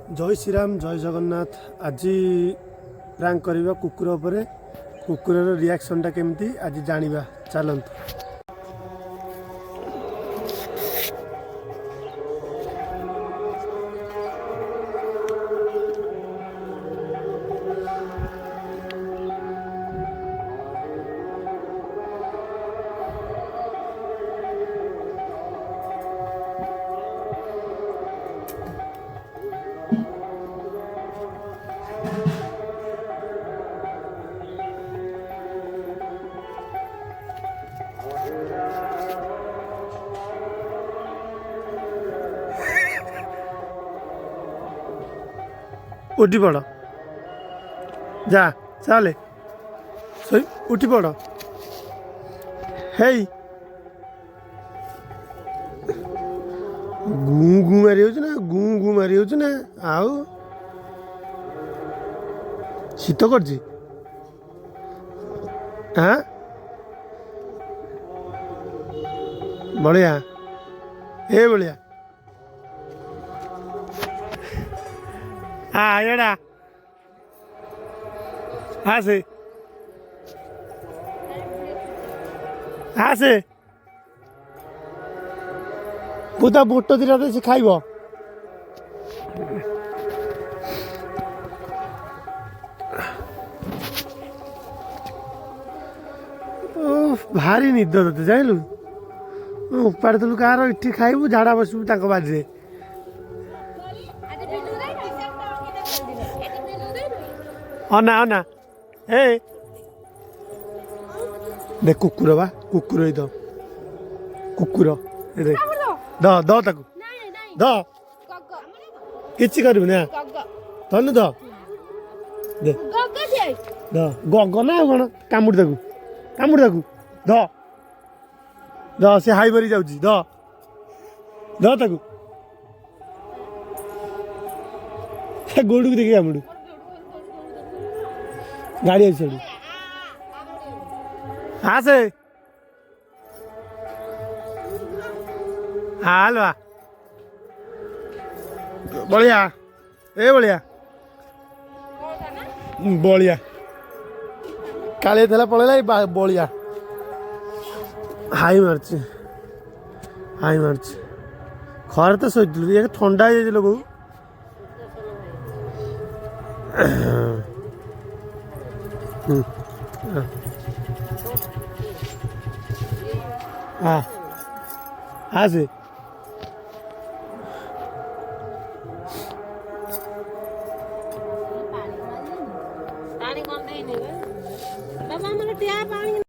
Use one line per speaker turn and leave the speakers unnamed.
जय श्रीराम जय जगन्नाथ। आज प्रांक करवा कुकुर उपरे कुकुर रिएक्शनटा केमती आज जानिबा चलंतु। उठी पड़ जा चले उठी पड़ है गु गु मारी हो ना गु गु मारी हो ना आउ शीत कर हाँ बढ़िया ए बढ़िया हाँ एड़ा आसे आसे बुता बुट दिटा से खाइब भारी निद ते जाइलु उपाड़ देलु कार इठी खाइबु झाड़ा बसबु ताको बाजे अना अना ए देख कुकुर बा कुकुर दो कुकुर देख द द ताकू द किछि करबु ना तनु द दे द गग ना कोन कामुड़ ताकू द द से हाई बरी जाउची द द ताकू से गोडू के देखि कामुड़ गाड़ी आई आसे हालवा बढ़िया ए बढ़िया बढ़िया काले थला पड़ेला बढ़िया हाई मारची खर तो शोचलु ये ठंडा हो जाइल बहु हाँ हाँ से
पानी कम नहीं बाबा मैंने टिया पानी